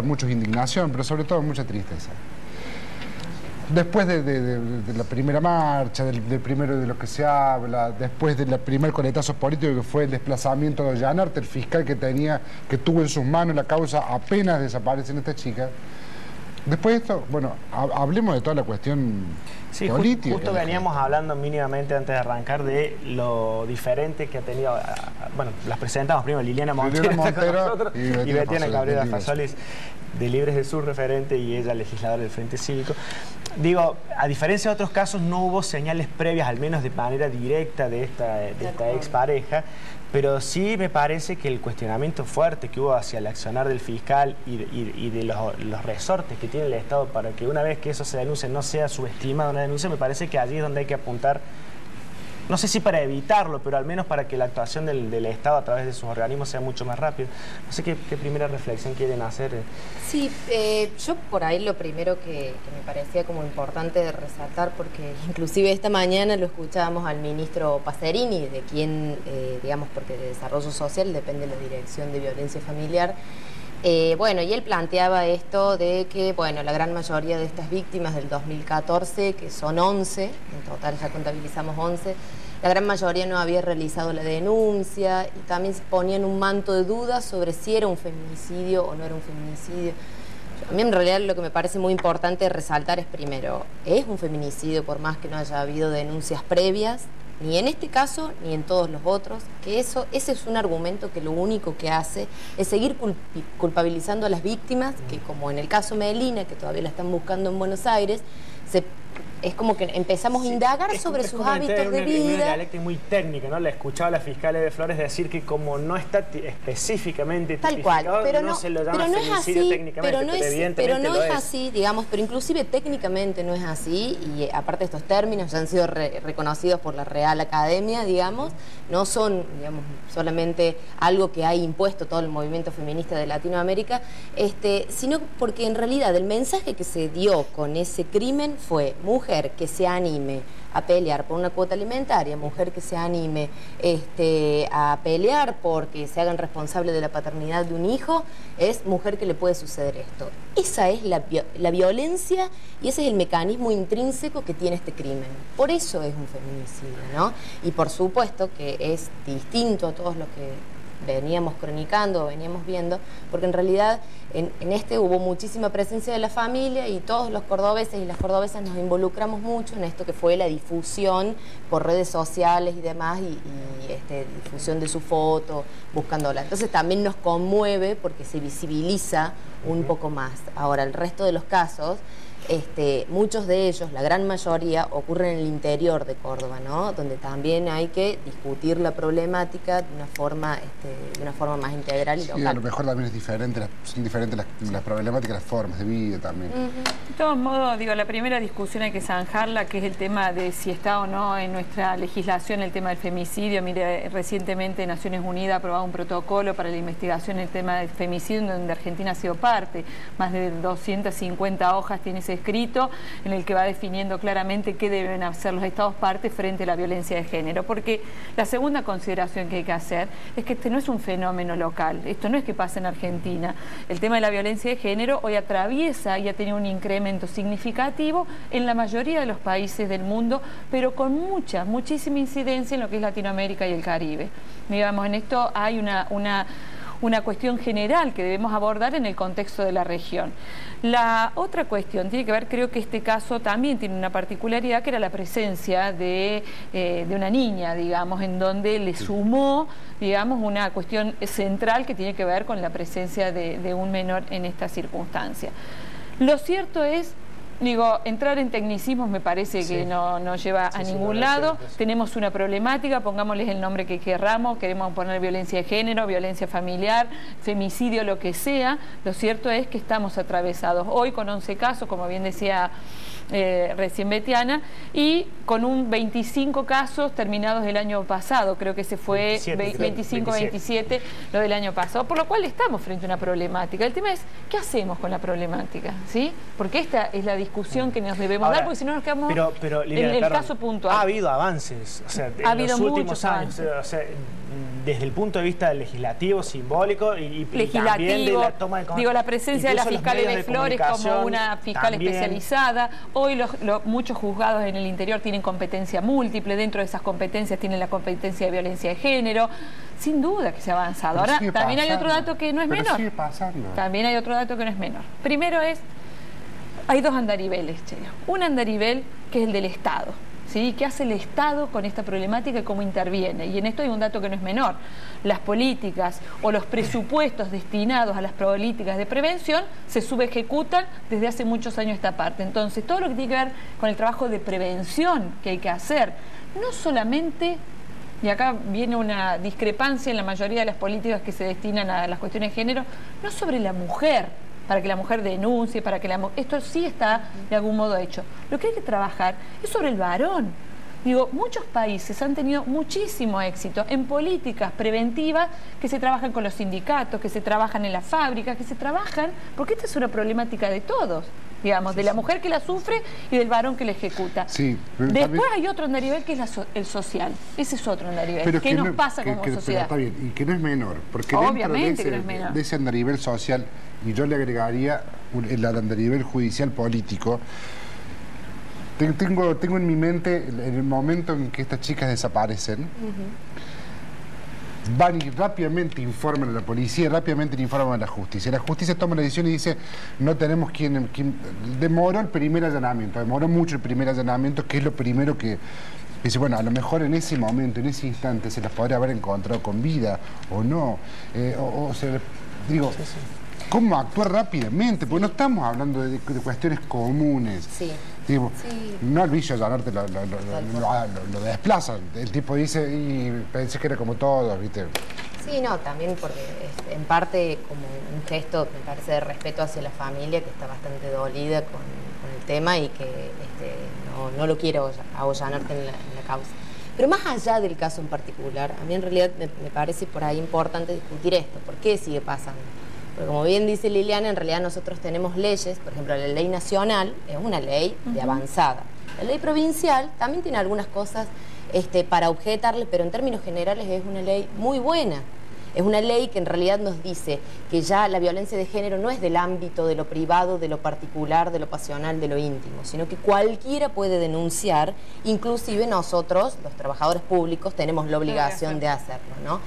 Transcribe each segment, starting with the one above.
mucha indignación, pero sobre todo mucha tristeza. Después de la primera marcha, del primero de lo que se habla, después del primer coletazo político que fue el desplazamiento de Ollanarte, el fiscal que tuvo en sus manos la causa apenas desaparecen esta chica. Después de esto, bueno, hablemos de toda la cuestión política. Justo veníamos hablando mínimamente antes de arrancar de lo diferente que ha tenido, bueno, las presentamos primero, Liliana Montero con nosotros, y Betiana Cabrera Fasolis, de Libres del Sur, referente, y ella legisladora del Frente Cívico. Digo, a diferencia de otros casos, no hubo señales previas, al menos de manera directa, de esta expareja, pero sí me parece que el cuestionamiento fuerte que hubo hacia el accionar del fiscal y de los resortes que tiene el Estado para que una vez que eso se denuncie no sea subestimada una denuncia, me parece que allí es donde hay que apuntar, no sé si para evitarlo, pero al menos para que la actuación del Estado a través de sus organismos sea mucho más rápida. No sé qué primera reflexión quieren hacer. Sí, yo por ahí lo primero que me parecía como importante resaltar, porque inclusive esta mañana lo escuchábamos al ministro Pacerini, de quien, digamos, porque de Desarrollo Social depende la Dirección de Violencia Familiar. Bueno, y él planteaba esto de que, bueno, la gran mayoría de estas víctimas del 2014, que son 11, en total ya contabilizamos 11, la gran mayoría no había realizado la denuncia y también se ponían un manto de dudas sobre si era un feminicidio o no era un feminicidio. A mí en realidad lo que me parece muy importante resaltar es primero, es un feminicidio por más que no haya habido denuncias previas, ni en este caso ni en todos los otros, que ese es un argumento que lo único que hace es seguir culpabilizando a las víctimas, que como en el caso Melina, que todavía la están buscando en Buenos Aires, es como que empezamos a indagar sobre sus hábitos de vida. Una dialéctica muy técnica, ¿no? La escuchaba la fiscal de Flores decir que como no está específicamente tal cual, pero no se lo llama feminicidio técnicamente, pero no es así, digamos, pero inclusive técnicamente no es así, y aparte estos términos ya han sido reconocidos por la Real Academia, digamos, no son, digamos, solamente algo que ha impuesto todo el movimiento feminista de Latinoamérica, sino porque en realidad el mensaje que se dio con ese crimen fue: mujer que se anime a pelear por una cuota alimentaria, mujer que se anime a pelear porque se hagan responsable de la paternidad de un hijo, es mujer que le puede suceder esto. Esa es la violencia y ese es el mecanismo intrínseco que tiene este crimen. Por eso es un feminicidio, ¿no? Y por supuesto que es distinto a todos los que veníamos cronicando, veníamos viendo, porque en realidad en hubo muchísima presencia de la familia y todos los cordobeses y las cordobesas nos involucramos mucho en esto que fue la difusión por redes sociales y demás, y difusión de su foto, buscándola. Entonces también nos conmueve porque se visibiliza un poco más. Ahora, el resto de los casos, muchos de ellos, la gran mayoría, ocurren en el interior de Córdoba, ¿no? Donde también hay que discutir la problemática de una forma más integral y local. Sí, a lo mejor también son diferentes las problemáticas, las formas de vida también. De todos modos, digo, la primera discusión hay que zanjarla, que es el tema de si está o no en nuestra legislación el tema del femicidio. Mire, recientemente Naciones Unidas ha aprobado un protocolo para la investigación del tema del femicidio, en donde Argentina ha sido parte. Más de 250 hojas tiene ese escrito en el que va definiendo claramente qué deben hacer los Estados partes frente a la violencia de género, porque la segunda consideración que hay que hacer es que este no es un fenómeno local, esto no es que pasa en Argentina. El tema de la violencia de género hoy atraviesa y ha tenido un incremento significativo en la mayoría de los países del mundo, pero con muchísima incidencia en lo que es Latinoamérica y el Caribe. Digamos, en esto hay una cuestión general que debemos abordar en el contexto de la región. La otra cuestión tiene que ver, creo que este caso también tiene una particularidad, que era la presencia de una niña, digamos, en donde le sumó, digamos, una cuestión central que tiene que ver con la presencia de un menor en esta circunstancia. Lo cierto es, digo, entrar en tecnicismos me parece que no lleva a ningún lado. Tenemos una problemática, pongámosles el nombre que querramos, queremos poner violencia de género, violencia familiar, femicidio, lo que sea. Lo cierto es que estamos atravesados hoy con 11 casos, como bien decía recién Betiana, y con un 25 casos terminados el año pasado, creo que se fue 25-27 lo del año pasado, por lo cual estamos frente a una problemática. El tema es, ¿qué hacemos con la problemática? ¿Sí? Porque esta es la discusión que nos debemos dar, porque si no nos quedamos pero, Liliana, en el caso puntual. Ha habido avances, o sea, en los últimos años, o sea, desde el punto de vista legislativo, simbólico y también de la toma de... Digo, la presencia de la fiscal de Flores como una fiscal especializada. Hoy muchos juzgados en el interior tienen competencia múltiple, dentro de esas competencias tienen la competencia de violencia de género. Sin duda que se ha avanzado. Ahora, también hay otro dato que no es menor. Sigue pasando. También hay otro dato que no es menor. Primero hay dos andariveles, Chelo. Un andarivel que es el del Estado, ¿sí? ¿Qué hace el Estado con esta problemática y cómo interviene? Y en esto hay un dato que no es menor. Las políticas o los presupuestos destinados a las políticas de prevención se subejecutan desde hace muchos años esta parte. Entonces, todo lo que tiene que ver con el trabajo de prevención que hay que hacer, no solamente... Y acá viene una discrepancia en la mayoría de las políticas que se destinan a las cuestiones de género, no sobre la mujer, para que la mujer denuncie, para que esto sí está de algún modo hecho. Lo que hay que trabajar es sobre el varón. Digo, muchos países han tenido muchísimo éxito en políticas preventivas que se trabajan con los sindicatos, que se trabajan en las fábricas, que se trabajan, porque esta es una problemática de todos, digamos, de la mujer que la sufre y del varón que la ejecuta. Sí, después hay otro andarivel que es el social. Ese es otro andarivel. ¿Qué nos pasa como sociedad? Está bien, y que no es menor, porque obviamente dentro que no es menor. De ese andarivel social, y yo le agregaría el andarivel judicial político. Tengo en mi mente en el momento en que estas chicas desaparecen, van y rápidamente informan a la policía, rápidamente informan a la justicia. La justicia toma la decisión y dice, no tenemos quien demoró el primer allanamiento, demoró mucho el primer allanamiento, que es lo primero que dice, bueno, a lo mejor en ese momento, en ese instante, se las podría haber encontrado con vida o no. Digo, ¿cómo actuar rápidamente? Porque no estamos hablando de cuestiones comunes. Sí. Digo, no el vicio de allanarte lo desplaza. El tipo dice, y pensé que era como todo, ¿viste? Sí, no, también porque en parte como un gesto, me parece, de respeto hacia la familia, que está bastante dolida con el tema y que no lo quiere ahollanarte en la causa. Pero más allá del caso en particular, a mí en realidad me parece por ahí importante discutir esto. ¿Por qué sigue pasando? Porque como bien dice Liliana, en realidad nosotros tenemos leyes, por ejemplo, la ley nacional es una ley de avanzada. La ley provincial también tiene algunas cosas para objetarle, pero en términos generales es una ley muy buena. Es una ley que en realidad nos dice que ya la violencia de género no es del ámbito de lo privado, de lo particular, de lo pasional, de lo íntimo, sino que cualquiera puede denunciar, inclusive nosotros, los trabajadores públicos, tenemos la obligación de hacerlo, ¿no?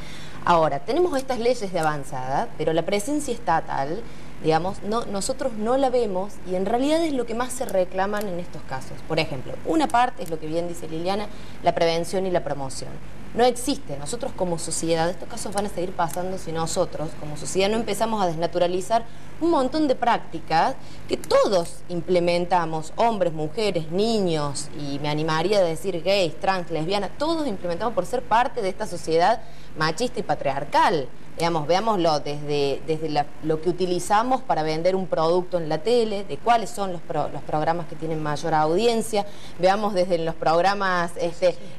Ahora, tenemos estas leyes de avanzada, pero la presencia estatal, digamos, nosotros no la vemos y en realidad es lo que más se reclaman en estos casos. Por ejemplo, una parte es lo que bien dice Liliana, la prevención y la promoción. No existe. Nosotros como sociedad, estos casos van a seguir pasando si nosotros como sociedad no empezamos a desnaturalizar un montón de prácticas que todos implementamos, hombres, mujeres, niños, y me animaría a decir gays, trans, lesbianas, todos implementamos por ser parte de esta sociedad machista y patriarcal. Digamos, veámoslo desde lo que utilizamos para vender un producto en la tele, de cuáles son los programas que tienen mayor audiencia, veamos desde los programas,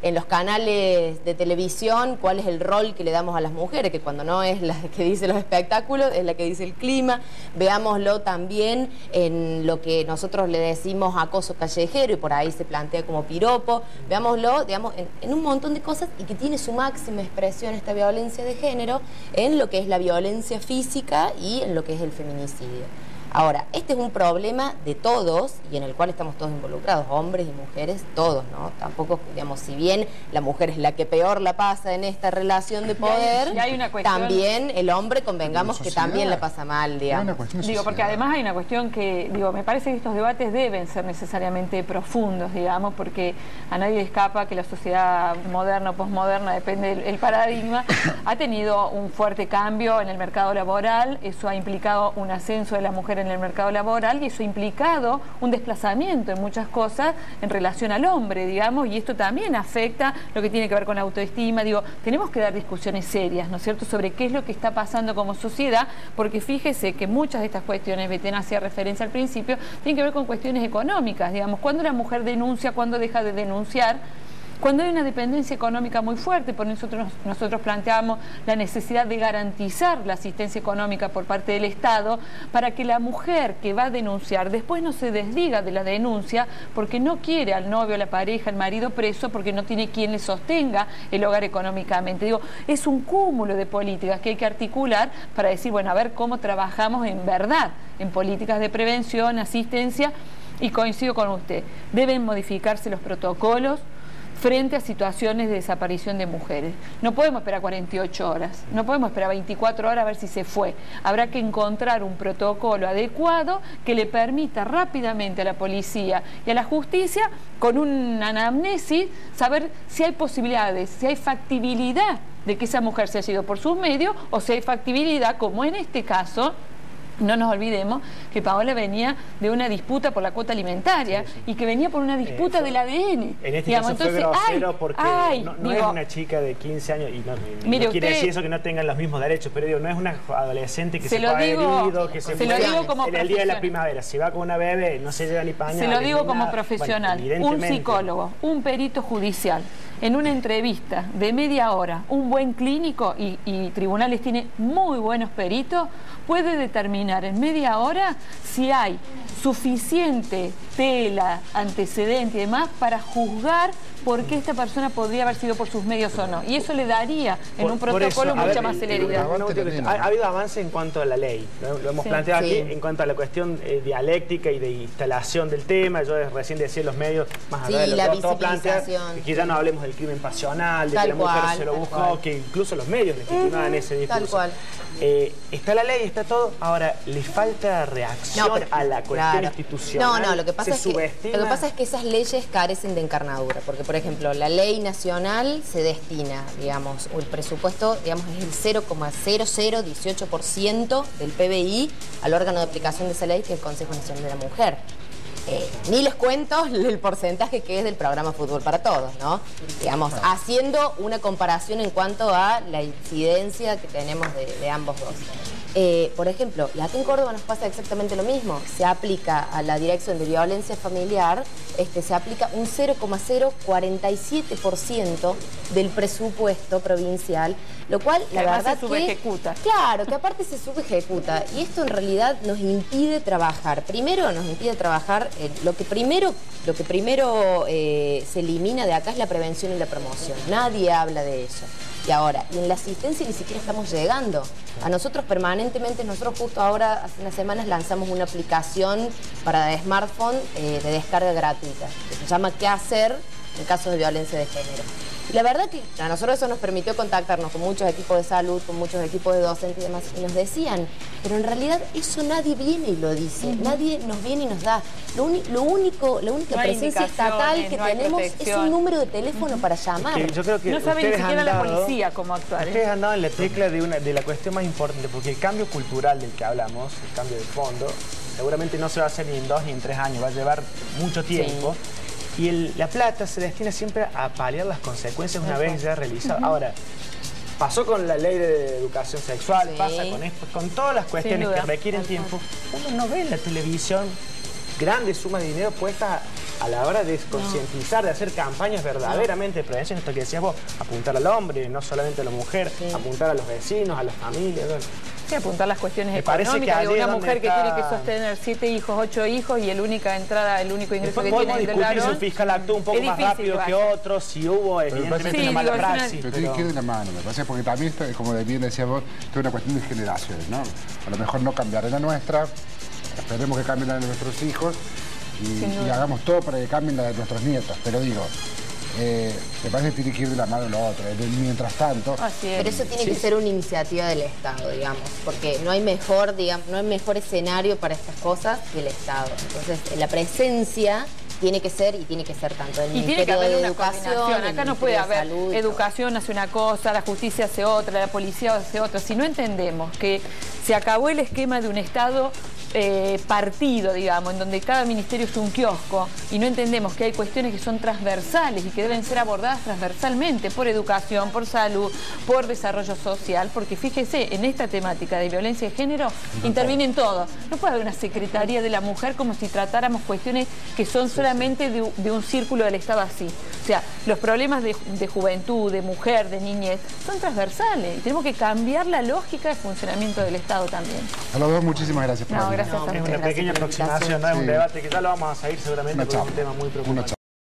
en los canales de televisión, cuál es el rol que le damos a las mujeres, que cuando no es la que dice los espectáculos, es la que dice el clima, veámoslo también en lo que nosotros le decimos acoso callejero y por ahí se plantea como piropo, veámoslo, digamos, en un montón de cosas y que tiene su máxima expresión esta violencia de género en lo que es la violencia física y en lo que es el feminicidio. Ahora, este es un problema de todos y en el cual estamos todos involucrados, hombres y mujeres, todos, ¿no? Tampoco, digamos, si bien la mujer es la que peor la pasa en esta relación de poder, hay una cuestión, también el hombre convengamos que también la pasa mal, digamos. Digo, porque además hay una cuestión que, digo, me parece que estos debates deben ser necesariamente profundos, digamos, porque a nadie le escapa que la sociedad moderna o posmoderna, depende del paradigma, ha tenido un fuerte cambio en el mercado laboral, eso ha implicado un ascenso de la mujer en el mercado laboral y eso ha implicado un desplazamiento en muchas cosas en relación al hombre, digamos, y esto también afecta lo que tiene que ver con la autoestima. Digo, tenemos que dar discusiones serias, ¿no es cierto?, sobre qué es lo que está pasando como sociedad, porque fíjese que muchas de estas cuestiones, Betena hacía referencia al principio, tienen que ver con cuestiones económicas, digamos, cuando la mujer denuncia, cuando deja de denunciar. Cuando hay una dependencia económica muy fuerte, por nosotros planteamos la necesidad de garantizar la asistencia económica por parte del Estado para que la mujer que va a denunciar después no se desdiga de la denuncia porque no quiere al novio, a la pareja, al marido preso porque no tiene quien le sostenga el hogar económicamente. Digo, es un cúmulo de políticas que hay que articular para decir, bueno, a ver cómo trabajamos en verdad en políticas de prevención, asistencia, y coincido con usted, deben modificarse los protocolos frente a situaciones de desaparición de mujeres. No podemos esperar 48 horas, no podemos esperar 24 horas a ver si se fue. Habrá que encontrar un protocolo adecuado que le permita rápidamente a la policía y a la justicia, con una anamnesis, saber si hay posibilidades, si hay factibilidad de que esa mujer se haya ido por sus medios o si hay factibilidad, como en este caso. No nos olvidemos que Paola venía de una disputa por la cuota alimentaria y que venía por una disputa del ADN. En este caso fue grosero porque no es una chica de 15 años y no quiere decir eso que no tengan los mismos derechos, pero digo, no es una adolescente que se fue herido, que se fue en el día de la primavera. Si va con una bebé, no se lleva ni pañal. Se lo digo como profesional, un psicólogo, un perito judicial, en una entrevista de media hora, un buen clínico y tribunales tiene muy buenos peritos, puede determinar en media hora si hay suficiente tela, antecedente y demás para juzgar por qué esta persona podría haber sido por sus medios o no. Y eso le daría en un protocolo mucha más celeridad. Ha habido avance en cuanto a la ley. Lo hemos planteado aquí en cuanto a la cuestión dialéctica y de instalación del tema. Yo recién decía los medios, más allá de lo que todo plantea, que ya no hablemos del crimen pasional, de que la mujer se lo buscó, que incluso los medios legitimaban ese discurso. Tal cual. Está la ley, está todo. Ahora, le falta reacción a la cuestión institucional. No, lo que pasa es que esas leyes carecen de encarnadura, porque por ejemplo, la ley nacional se destina, digamos, el presupuesto, digamos, es el 0,0018% del PBI al órgano de aplicación de esa ley, que es el Consejo Nacional de la Mujer. Ni les cuento el porcentaje que es del programa Fútbol para Todos, ¿no? Digamos, haciendo una comparación en cuanto a la incidencia que tenemos de ambos dos. Por ejemplo, y aquí en Córdoba nos pasa exactamente lo mismo. Se aplica a la Dirección de Violencia Familiar, se aplica un 0,047% del presupuesto provincial, lo cual la verdad se subejecuta. Claro, que aparte se subejecuta. Y esto en realidad nos impide trabajar. Primero nos impide trabajar, lo que primero se elimina de acá es la prevención y la promoción. Nadie habla de eso. Y ahora, y en la asistencia ni siquiera estamos llegando. A nosotros permanentemente, nosotros justo ahora, hace unas semanas, lanzamos una aplicación para smartphone de descarga gratuita, que se llama ¿Qué hacer en casos de violencia de género? Y la verdad que a nosotros eso nos permitió contactarnos con muchos equipos de salud, con muchos equipos de docentes y demás, y nos decían, pero en realidad eso nadie viene y lo dice, nadie nos viene y nos da. La única presencia estatal que tenemos es un número de teléfono para llamar. Yo creo que no sabe ni siquiera la policía cómo actuar. Ustedes han dado en la tecla de la cuestión más importante, porque el cambio cultural del que hablamos, el cambio de fondo, seguramente no se va a hacer ni en 2 ni en 3 años, va a llevar mucho tiempo. Sí. Y la plata se destina siempre a paliar las consecuencias una vez ya realizada. Ahora, pasó con la ley de educación sexual, pasa con esto, con todas las cuestiones que requieren tiempo. Uno no ve en la televisión grandes sumas de dinero puestas a la hora de concientizar, de hacer campañas verdaderamente de prevención. Esto que decías vos, apuntar al hombre, no solamente a la mujer, apuntar a los vecinos, a las familias. Sí, apuntar las cuestiones económicas de una mujer que tiene que sostener 7 hijos, 8 hijos y el único ingreso que tiene es del varón. Si un fiscal actúa un poco más rápido que otros, si hubo evidentemente una mala praxis. Pero tiene que ir de la mano, me parece, porque también, como bien decías vos, es una cuestión de generaciones, ¿no? A lo mejor no cambiar la nuestra, esperemos que cambien la de nuestros hijos y hagamos todo para que cambien la de nuestros nietos, pero digo... me parece que tiene que ir de la mano lo otro, mientras tanto. Pero eso tiene que ser una iniciativa del Estado, digamos, porque no hay mejor escenario para estas cosas que el Estado. Entonces, la presencia tiene que ser tanto del Ministerio de Educación. Acá no puede haber educación hace una cosa, la justicia hace otra, la policía hace otra. Si no entendemos que se acabó el esquema de un Estado partido, digamos, en donde cada ministerio es un kiosco y no entendemos que hay cuestiones que son transversales y que deben ser abordadas transversalmente por educación, por salud, por desarrollo social, porque fíjese, en esta temática de violencia de género intervienen todos. No puede haber una Secretaría de la Mujer como si tratáramos cuestiones que son solamente de un círculo del Estado así. O sea, los problemas de juventud, de mujer, de niñez, son transversales y tenemos que cambiar la lógica de funcionamiento del Estado también. A los dos, muchísimas gracias por Es una pequeña aproximación, no es un debate que ya lo vamos a seguir seguramente porque es un tema muy preocupante.